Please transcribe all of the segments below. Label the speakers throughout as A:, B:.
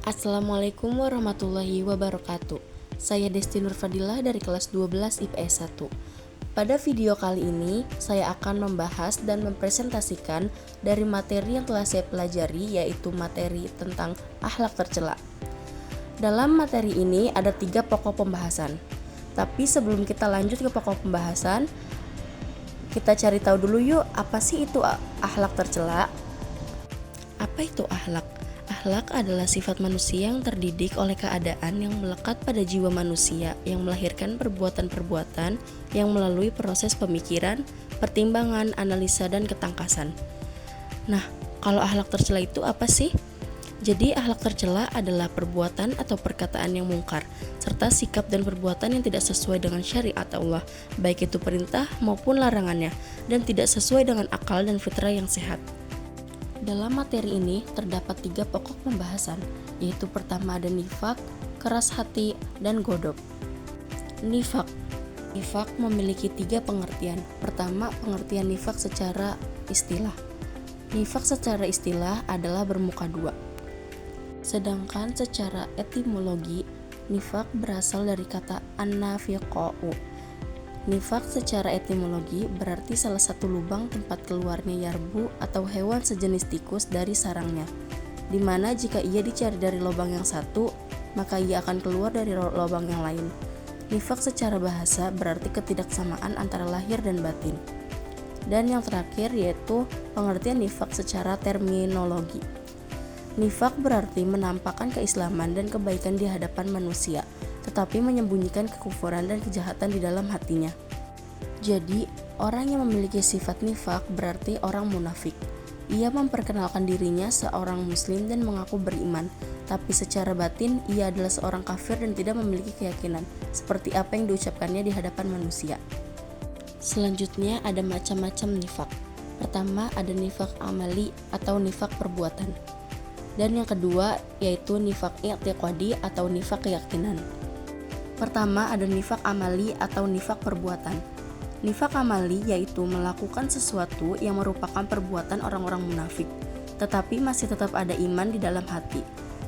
A: Assalamualaikum warahmatullahi wabarakatuh. Saya Desti Nurfadilah dari kelas 12 IPS 1. Pada video kali ini, saya akan membahas dan mempresentasikan dari materi yang telah saya pelajari, yaitu materi tentang akhlak tercela. Dalam materi ini ada 3 pokok pembahasan. Tapi sebelum kita lanjut ke pokok pembahasan, kita cari tahu dulu yuk, apa sih itu akhlak tercela? Apa itu akhlak? Akhlak adalah sifat manusia yang terdidik oleh keadaan yang melekat pada jiwa manusia, yang melahirkan perbuatan-perbuatan yang melalui proses pemikiran, pertimbangan, analisa, dan ketangkasan. Nah, kalau akhlak tercela itu apa sih? Jadi akhlak tercela adalah perbuatan atau perkataan yang mungkar, serta sikap dan perbuatan yang tidak sesuai dengan syariat Allah, baik itu perintah maupun larangannya, dan tidak sesuai dengan akal dan fitrah yang sehat. Dalam materi ini terdapat 3 pokok pembahasan, yaitu pertama ada nifak, keras hati, dan godop. Nifak memiliki 3 pengertian. Pertama, pengertian nifak secara istilah. Nifak secara istilah adalah bermuka 2. Sedangkan secara etimologi, nifak berasal dari kata an-nafiqa'u. Nifak secara etimologi berarti salah satu lubang tempat keluarnya yarbu atau hewan sejenis tikus dari sarangnya, dimana jika ia dicari dari lubang yang satu, maka ia akan keluar dari lubang yang lain. Nifak secara bahasa berarti ketidaksamaan antara lahir dan batin. Dan yang terakhir yaitu pengertian nifak secara terminologi. Nifak berarti menampakkan keislaman dan kebaikan di hadapan manusia, tetapi menyembunyikan kekufuran dan kejahatan di dalam hatinya. Jadi, orang yang memiliki sifat nifak berarti orang munafik. Ia memperkenalkan dirinya seorang muslim dan mengaku beriman, tapi secara batin ia adalah seorang kafir dan tidak memiliki keyakinan seperti apa yang diucapkannya di hadapan manusia. Selanjutnya ada macam-macam nifak. Pertama ada nifak amali atau nifak perbuatan. Dan yang kedua yaitu nifak i'tiqadi atau nifak keyakinan. Pertama ada nifak amali atau nifak perbuatan. Nifak amali yaitu melakukan sesuatu yang merupakan perbuatan orang-orang munafik, tetapi masih tetap ada iman di dalam hati.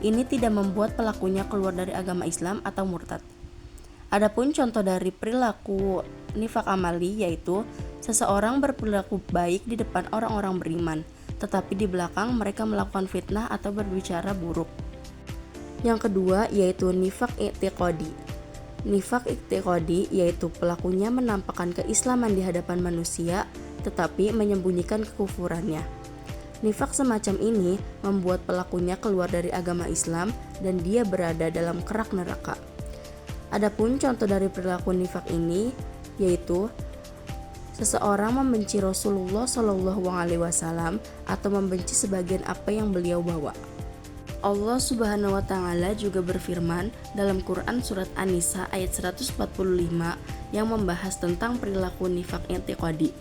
A: Ini tidak membuat pelakunya keluar dari agama Islam atau murtad. Adapun contoh dari perilaku nifak amali yaitu seseorang berperilaku baik di depan orang-orang beriman, tetapi di belakang mereka melakukan fitnah atau berbicara buruk. Yang kedua yaitu nifak i'tiqadi. Nifak i'tiqadi yaitu pelakunya menampakkan keislaman di hadapan manusia tetapi menyembunyikan kekufurannya. Nifak semacam ini membuat pelakunya keluar dari agama Islam dan dia berada dalam kerak neraka. Adapun contoh dari perilaku nifak ini yaitu seseorang membenci Rasulullah SAW atau membenci sebagian apa yang beliau bawa. Allah Subhanahu wa Ta'ala juga berfirman dalam Quran Surat An-Nisa ayat 145 yang membahas tentang perilaku nifak i'tiqadi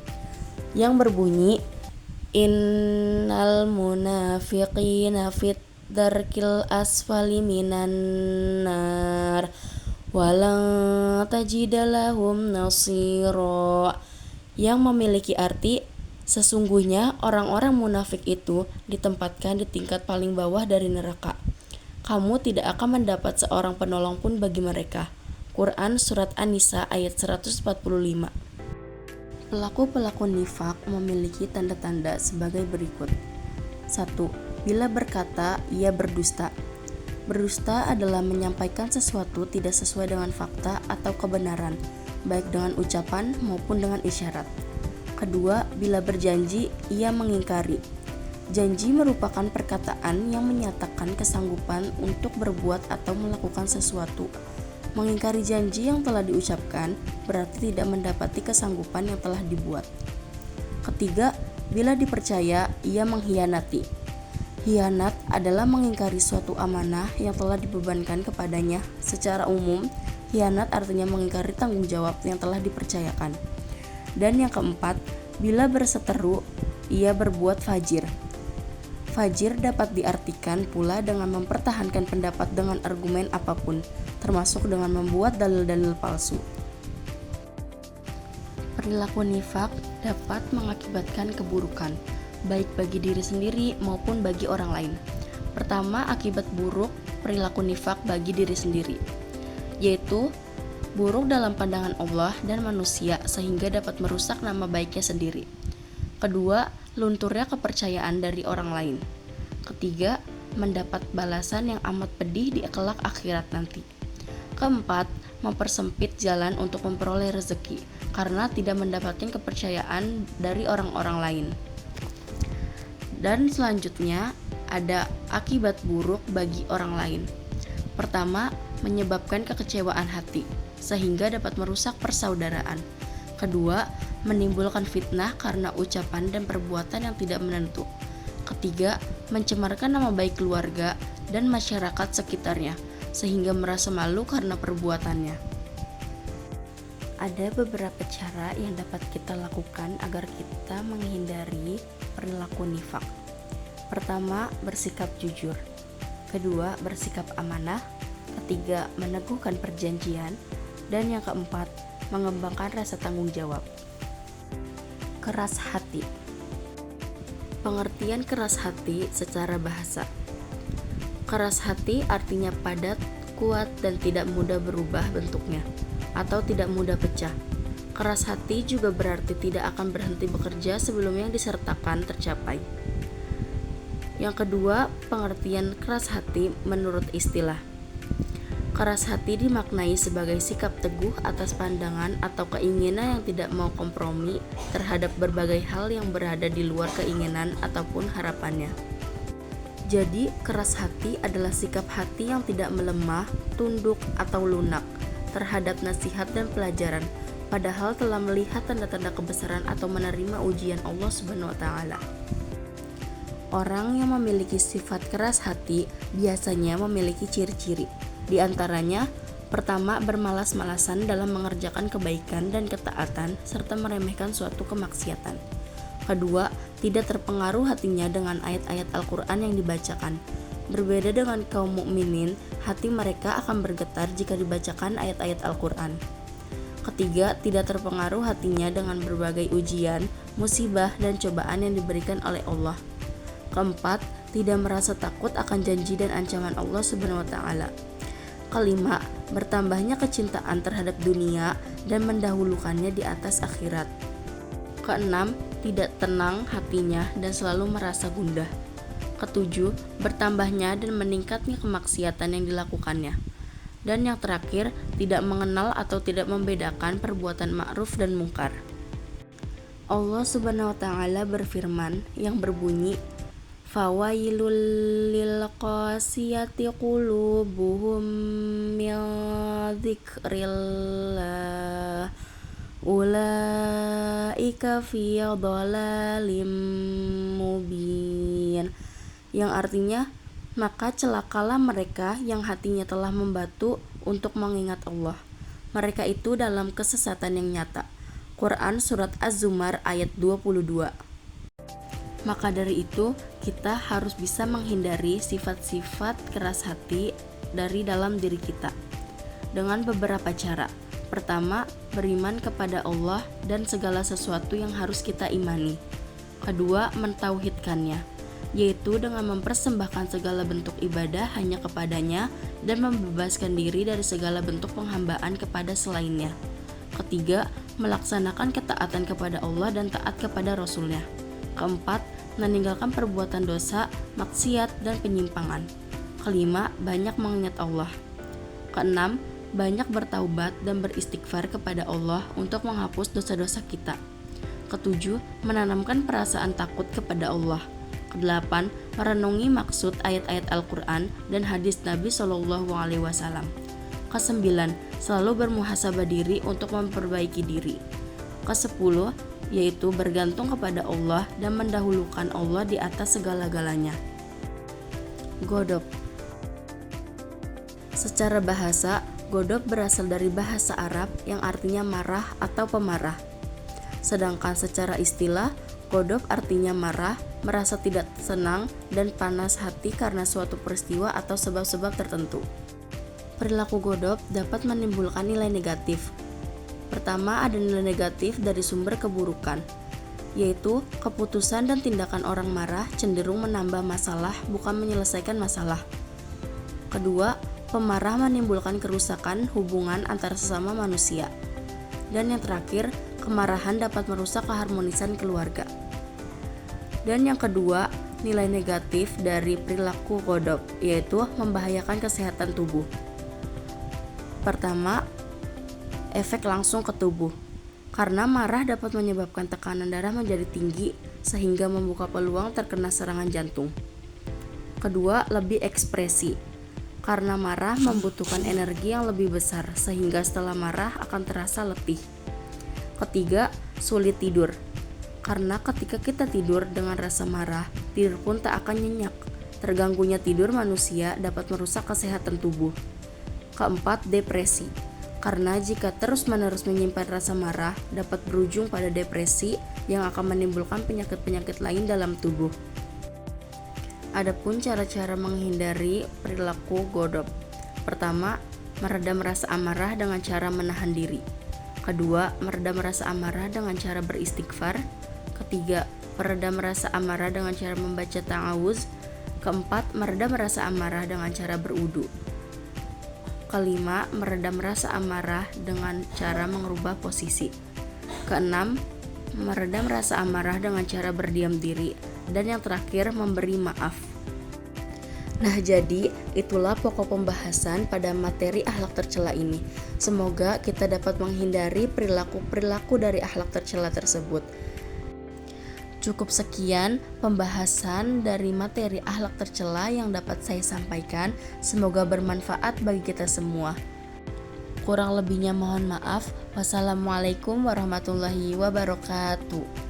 A: yang berbunyi Innal munafiqina fit darkil asfali minan nar walan tajidalahum nasira, yang memiliki arti sesungguhnya orang-orang munafik itu ditempatkan di tingkat paling bawah dari neraka. Kamu tidak akan mendapat seorang penolong pun bagi mereka. Quran Surat An-Nisa ayat 145. Pelaku-pelaku nifak memiliki tanda-tanda sebagai berikut. 1. Bila berkata, ia berdusta. Berdusta adalah menyampaikan sesuatu tidak sesuai dengan fakta atau kebenaran, baik dengan ucapan maupun dengan isyarat. Kedua, bila berjanji, ia mengingkari. Janji merupakan perkataan yang menyatakan kesanggupan untuk berbuat atau melakukan sesuatu. Mengingkari janji yang telah diucapkan berarti tidak mendapati kesanggupan yang telah dibuat. Ketiga, bila dipercaya, ia mengkhianati. Khianat adalah mengingkari suatu amanah yang telah dibebankan kepadanya. Secara umum, khianat artinya mengingkari tanggung jawab yang telah dipercayakan. Dan yang keempat, bila berseteru, ia berbuat fajir. Fajir dapat diartikan pula dengan mempertahankan pendapat dengan argumen apapun, termasuk dengan membuat dalil-dalil palsu. Perilaku nifak dapat mengakibatkan keburukan, baik bagi diri sendiri maupun bagi orang lain. Pertama, akibat buruk perilaku nifak bagi diri sendiri, yaitu buruk dalam pandangan Allah dan manusia sehingga dapat merusak nama baiknya sendiri. Kedua, lunturnya kepercayaan dari orang lain. Ketiga, mendapat balasan yang amat pedih di kelak akhirat nanti. Keempat, mempersempit jalan untuk memperoleh rezeki karena tidak mendapatkan kepercayaan dari orang-orang lain. Dan selanjutnya ada akibat buruk bagi orang lain. Pertama, menyebabkan kekecewaan hati sehingga dapat merusak persaudaraan. Kedua, menimbulkan fitnah karena ucapan dan perbuatan yang tidak menentu. Ketiga, mencemarkan nama baik keluarga dan masyarakat sekitarnya sehingga merasa malu karena perbuatannya. Ada beberapa cara yang dapat kita lakukan agar kita menghindari perilaku nifak. Pertama, bersikap jujur. Kedua, bersikap amanah. Ketiga, meneguhkan perjanjian. Dan yang keempat, mengembangkan rasa tanggung jawab. Keras hati. Pengertian keras hati secara bahasa. Keras hati artinya padat, kuat, dan tidak mudah berubah bentuknya, atau tidak mudah pecah. Keras hati juga berarti tidak akan berhenti bekerja sebelum yang disertakan tercapai. Yang kedua, pengertian keras hati menurut istilah. Keras hati dimaknai sebagai sikap teguh atas pandangan atau keinginan yang tidak mau kompromi terhadap berbagai hal yang berada di luar keinginan ataupun harapannya. Jadi, keras hati adalah sikap hati yang tidak melemah, tunduk, atau lunak terhadap nasihat dan pelajaran, padahal telah melihat tanda-tanda kebesaran atau menerima ujian Allah Subhanahu wa Ta'ala. Orang yang memiliki sifat keras hati biasanya memiliki ciri-ciri. Di antaranya, pertama, bermalas-malasan dalam mengerjakan kebaikan dan ketaatan serta meremehkan suatu kemaksiatan. Kedua, tidak terpengaruh hatinya dengan ayat-ayat Al-Quran yang dibacakan. Berbeda dengan kaum mukminin, hati mereka akan bergetar jika dibacakan ayat-ayat Al-Quran. Ketiga, tidak terpengaruh hatinya dengan berbagai ujian, musibah, dan cobaan yang diberikan oleh Allah. Keempat, tidak merasa takut akan janji dan ancaman Allah Subhanahu wa Ta'ala. Kelima, bertambahnya kecintaan terhadap dunia dan mendahulukannya di atas akhirat. Keenam, tidak tenang hatinya dan selalu merasa gundah. Ketujuh, bertambahnya dan meningkatnya kemaksiatan yang dilakukannya. Dan yang terakhir, tidak mengenal atau tidak membedakan perbuatan ma'ruf dan mungkar. Allah Subhanahu wa Ta'ala berfirman yang berbunyi, fawailul lil qasiyati qulubuhum min dzikrillah ulaika fi dhalalim mubin, yang artinya, maka celakalah mereka yang hatinya telah membatu untuk mengingat Allah. Mereka itu dalam kesesatan yang nyata. Quran Surat Az-Zumar ayat 22. Maka dari itu, kita harus bisa menghindari sifat-sifat keras hati dari dalam diri kita dengan beberapa cara. Pertama, beriman kepada Allah dan segala sesuatu yang harus kita imani. Kedua, mentauhidkannya, yaitu dengan mempersembahkan segala bentuk ibadah hanya kepadanya dan membebaskan diri dari segala bentuk penghambaan kepada selainnya. Ketiga, melaksanakan ketaatan kepada Allah dan taat kepada Rasul-Nya. Keempat, meninggalkan perbuatan dosa, maksiat, dan penyimpangan. Kelima, banyak mengingat Allah. Keenam, banyak bertaubat dan beristighfar kepada Allah untuk menghapus dosa-dosa kita. Ketujuh, menanamkan perasaan takut kepada Allah. Kedelapan, merenungi maksud ayat-ayat Al-Quran dan hadis Nabi SAW. Kesembilan, selalu bermuhasabah diri untuk memperbaiki diri. Kesepuluh, yaitu bergantung kepada Allah dan mendahulukan Allah di atas segala-galanya. Godop. Secara bahasa, godop berasal dari bahasa Arab yang artinya marah atau pemarah. Sedangkan secara istilah, godop artinya marah, merasa tidak senang, dan panas hati karena suatu peristiwa atau sebab-sebab tertentu. Perilaku godop dapat menimbulkan nilai negatif. Pertama, ada nilai negatif dari sumber keburukan. yaitu keputusan dan tindakan orang marah cenderung menambah masalah bukan menyelesaikan masalah. Kedua, pemarah menimbulkan kerusakan hubungan antara sesama manusia. Dan yang terakhir, kemarahan dapat merusak keharmonisan keluarga. Dan yang kedua, nilai negatif dari perilaku godop, yaitu membahayakan kesehatan tubuh. Pertama, efek langsung ke tubuh. Karena marah dapat menyebabkan tekanan darah menjadi tinggi sehingga membuka peluang terkena serangan jantung. Kedua, lebih ekspresi. Karena marah membutuhkan energi yang lebih besar sehingga setelah marah akan terasa letih. Ketiga, sulit tidur. Karena ketika kita tidur dengan rasa marah, tidur pun tak akan nyenyak. Terganggunya tidur manusia dapat merusak kesehatan tubuh. Keempat, depresi. Karena jika terus-menerus menyimpan rasa marah, dapat berujung pada depresi yang akan menimbulkan penyakit-penyakit lain dalam tubuh. Adapun cara-cara menghindari perilaku godop. Pertama, meredam rasa amarah dengan cara menahan diri. Kedua, meredam rasa amarah dengan cara beristighfar. Ketiga, meredam rasa amarah dengan cara membaca ta'awuz. Keempat, meredam rasa amarah dengan cara berwudu. Kelima, meredam rasa amarah dengan cara mengubah posisi. Keenam, meredam rasa amarah dengan cara berdiam diri. Dan yang terakhir, memberi maaf. Nah, jadi itulah pokok pembahasan pada materi akhlak tercela ini. Semoga kita dapat menghindari perilaku-perilaku dari akhlak tercela tersebut. Cukup sekian pembahasan dari materi akhlak tercela yang dapat saya sampaikan. Semoga bermanfaat bagi kita semua. Kurang lebihnya mohon maaf. Wassalamualaikum warahmatullahi wabarakatuh.